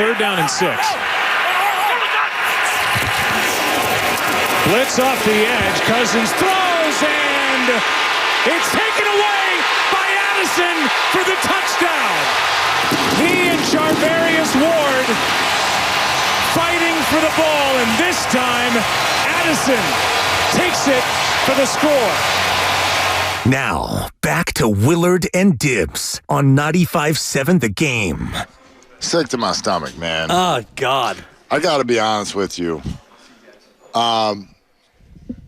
3rd down and 6. Blitz off the edge. Cousins throws, and it's taken away by Addison for the touchdown. He and Charvarius Ward fighting for the ball, and this time Addison takes it for the score. Now, back to Willard and Dibs on 95.7 The Game. Sick to my stomach, man. Oh, God. I got to be honest with you. Good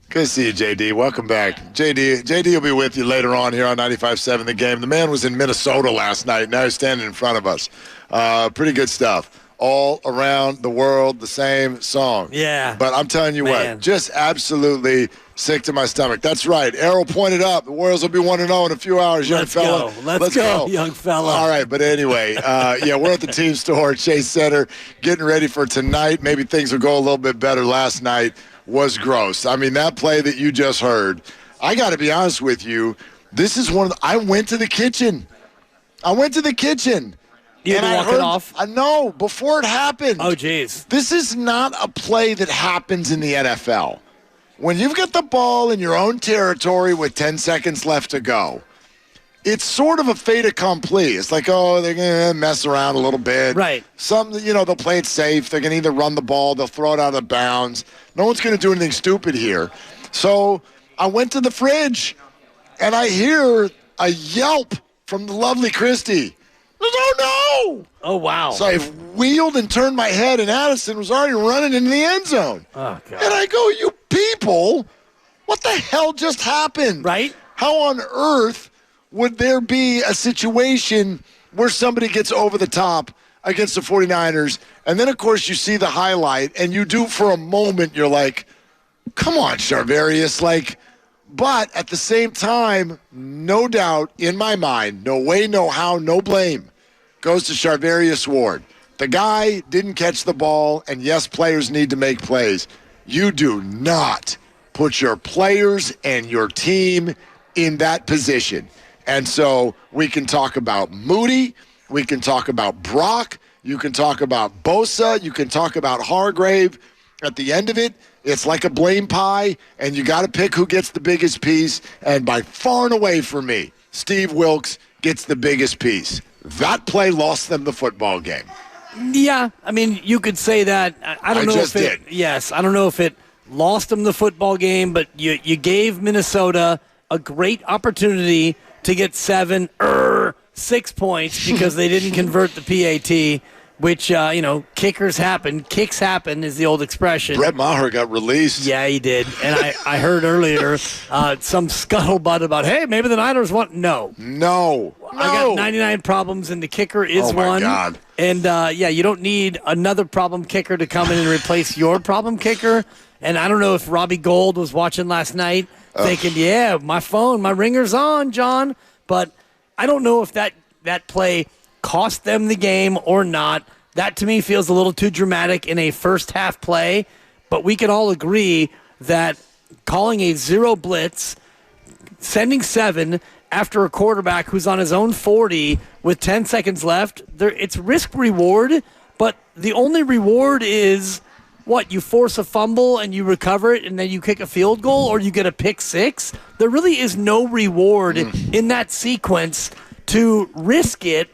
to see you, JD. Welcome back. JD will be with you later on here on 95.7 The Game. The man was in Minnesota last night. Now he's standing in front of us. Pretty good stuff. All around the world, the same song. Yeah. But I'm telling you what, just absolutely sick to my stomach. That's right. Arrow pointed up. The Warriors will be 1-0 in a few hours, young fella. Let's go, young fella. All right, but anyway, we're at the team store at Chase Center getting ready for tonight. Maybe things will go a little bit better. Last night was gross. I mean, that play that you just heard, I got to be honest with you, this is one of I went to the kitchen. You had to walk it off? I know, before it happened. Oh, geez. This is not a play that happens in the NFL. When you've got the ball in your own territory with 10 seconds left to go, it's sort of a fait accompli. It's like, oh, they're going to mess around a little bit. Right. They'll play it safe. They're going to either run the ball, they'll throw it out of bounds. No one's going to do anything stupid here. So I went to the fridge, and I hear a yelp from the lovely Christy. Oh, no! Oh, wow. So I wheeled and turned my head, and Addison was already running into the end zone. Oh, God. And I go, you people, what the hell just happened? Right? How on earth would there be a situation where somebody gets over the top against the 49ers, and then, of course, you see the highlight, and you do for a moment, you're like, come on, Charvarius, but at the same time, no doubt in my mind, no way, no how, no blame, goes to Charvarius Ward. The guy didn't catch the ball, and yes, players need to make plays. You do not put your players and your team in that position. And so we can talk about Moody, we can talk about Brock, you can talk about Bosa, you can talk about Hargrave. At the end of it, it's like a blame pie, and you got to pick who gets the biggest piece. And by far and away for me, Steve Wilks gets the biggest piece. That play lost them the football game. Yeah, I mean, you could say that. I don't know if it. Yes, I don't know if it lost them the football game, but you gave Minnesota a great opportunity to get 6 points because they didn't convert the PAT. Which, kickers happen. Kicks happen is the old expression. Brett Maher got released. Yeah, he did. And I heard earlier some scuttlebutt about, hey, maybe the Niners want. No. I got 99 problems, and the kicker is one. Oh, my God. And, you don't need another problem kicker to come in and replace your problem kicker. And I don't know if Robbie Gold was watching last night thinking, yeah, my phone, my ringer's on, John. But I don't know if that play cost them the game or not. That, to me, feels a little too dramatic in a first-half play. But we can all agree that calling a zero blitz, sending 7 after a quarterback who's on his own 40 with 10 seconds left, it's risk-reward, but the only reward is, you force a fumble and you recover it and then you kick a field goal or you get a pick 6? There really is no reward in that sequence to risk it.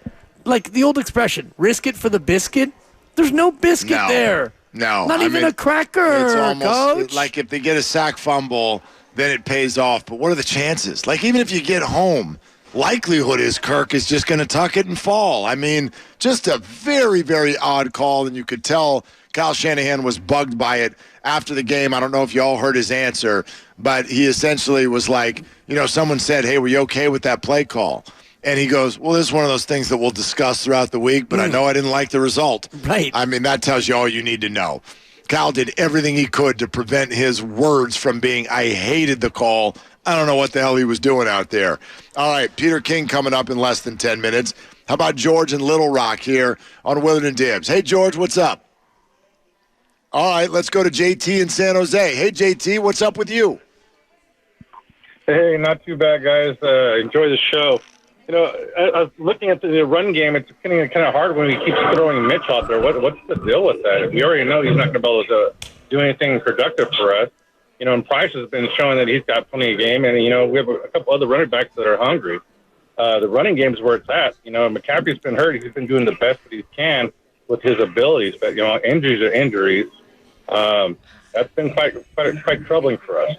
Like the old expression, risk it for the biscuit. There's no biscuit there. No. Not even a cracker, it's almost, Coach. Like if they get a sack fumble, then it pays off. But what are the chances? Like even if you get home, likelihood is Kirk is just going to tuck it and fall. I mean, just a very, very odd call. And you could tell Kyle Shanahan was bugged by it after the game. I don't know if you all heard his answer, but he essentially was like, someone said, hey, were you okay with that play call? And he goes, well, this is one of those things that we'll discuss throughout the week, but I know I didn't like the result. Right. I mean, that tells you all you need to know. Kyle did everything he could to prevent his words from being, I hated the call. I don't know what the hell he was doing out there. All right, Peter King coming up in less than 10 minutes. How about George in Little Rock here on Willard and Dibs? Hey, George, what's up? All right, let's go to JT in San Jose. Hey, JT, what's up with you? Hey, not too bad, guys. Enjoy the show. I was looking at the run game. It's getting kind of hard when he keeps throwing Mitch out there. What's the deal with that? We already know he's not going to be able to do anything productive for us. And Price has been showing that he's got plenty of game. And, we have a couple other running backs that are hungry. The running game is where it's at. McCaffrey's been hurt. He's been doing the best that he can with his abilities. But, injuries are injuries. That's been quite troubling for us.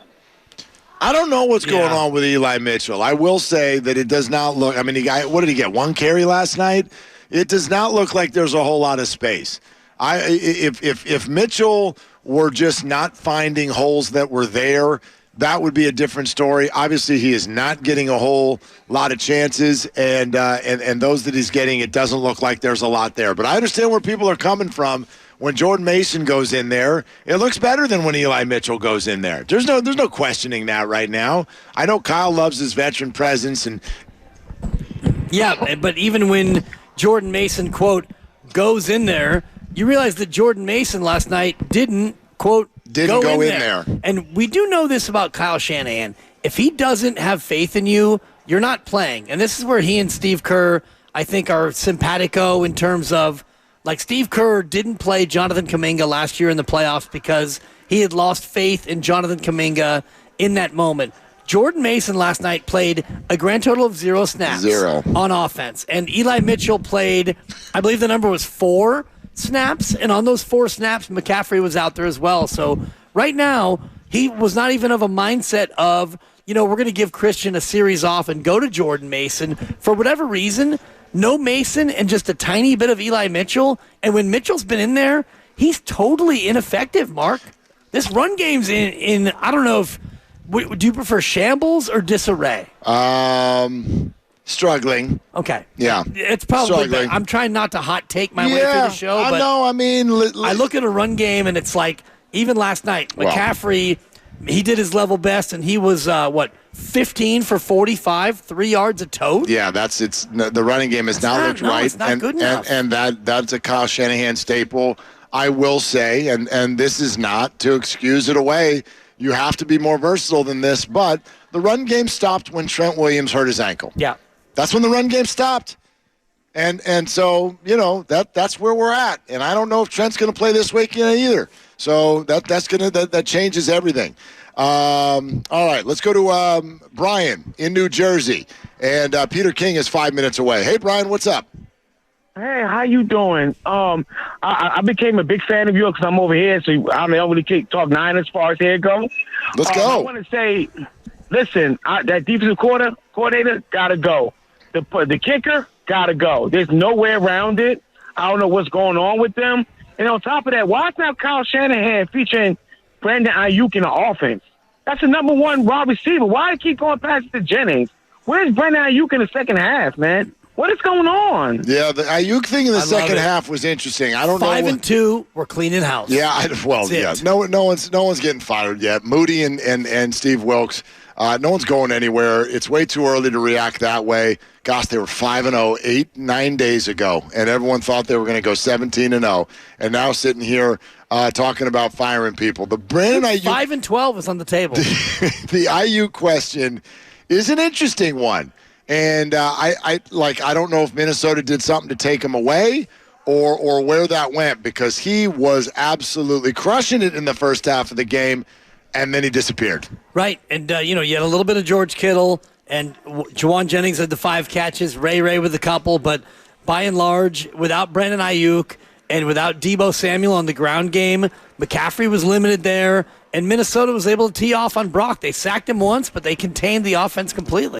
I don't know what's going on with Eli Mitchell. I will say that it does not look – what did he get, 1 carry last night? It does not look like there's a whole lot of space. If Mitchell were just not finding holes that were there, that would be a different story. Obviously, he is not getting a whole lot of chances, and those that he's getting, it doesn't look like there's a lot there. But I understand where people are coming from. When Jordan Mason goes in there, it looks better than when Eli Mitchell goes in there. There's no questioning that right now. I know Kyle loves his veteran presence, and but even when Jordan Mason, quote, goes in there, you realize that Jordan Mason last night didn't, quote, go in there. And we do know this about Kyle Shanahan. If he doesn't have faith in you, you're not playing. And this is where he and Steve Kerr, I think, are simpatico in terms of, like, Steve Kerr didn't play Jonathan Kuminga last year in the playoffs because he had lost faith in Jonathan Kuminga in that moment. Jordan Mason last night played a grand total of 0 snaps on offense. And Eli Mitchell played, I believe the number was 4 snaps. And on those 4 snaps, McCaffrey was out there as well. So right now, he was not even of a mindset of, we're going to give Christian a series off and go to Jordan Mason. For whatever reason, no Mason and just a tiny bit of Eli Mitchell. And when Mitchell's been in there, he's totally ineffective, Mark. This run game's in I don't know if, do you prefer shambles or disarray? Struggling. Okay. Yeah. It's probably, I'm trying not to hot take my way through the show. I but know. I look at a run game and it's like, even last night, McCaffrey, he did his level best and he was, 15 for 45, 3 yards a tote. Yeah, the running game has not looked right. It's not good enough. And that's a Kyle Shanahan staple. I will say, and this is not to excuse it away, you have to be more versatile than this, but the run game stopped when Trent Williams hurt his ankle. Yeah. That's when the run game stopped. And so, that's where we're at. And I don't know if Trent's going to play this weekend either. So that changes everything. All right, let's go to Brian in New Jersey. And Peter King is 5 minutes away. Hey, Brian, what's up? Hey, how you doing? I became a big fan of yours because I'm over here, so I don't really talk Niners as far as here go. Let's go. I want to say, listen, that defensive coordinator got to go. The kicker got to go. There's no way around it. I don't know what's going on with them. And on top of that, why is now Kyle Shanahan featuring Brandon Ayuk in the offense? That's the number 1 wide receiver. Why keep going past to Jennings? Where's Brandon Ayuk in the second half, man? What is going on? Yeah, the Ayuk thing in the second half was interesting. I don't know. 5 and 2, we're cleaning house. Yeah, no one's getting fired yet. Moody and Steve Wilkes, no one's going anywhere. It's way too early to react that way. Gosh, they were 5-0 9 days ago, and everyone thought they were going to go 17-0, and now sitting here talking about firing people. The Brandon Ayuk 5-12 is on the table. The Ayuk question is an interesting one. And I don't know if Minnesota did something to take him away or where that went, because he was absolutely crushing it in the first half of the game, and then he disappeared. Right, and you had a little bit of George Kittle, and Juwan Jennings had the 5 catches, Ray with a couple, but by and large, without Brandon Ayuk and without Deebo Samuel on the ground game, McCaffrey was limited there, and Minnesota was able to tee off on Brock. They sacked him once, but they contained the offense completely.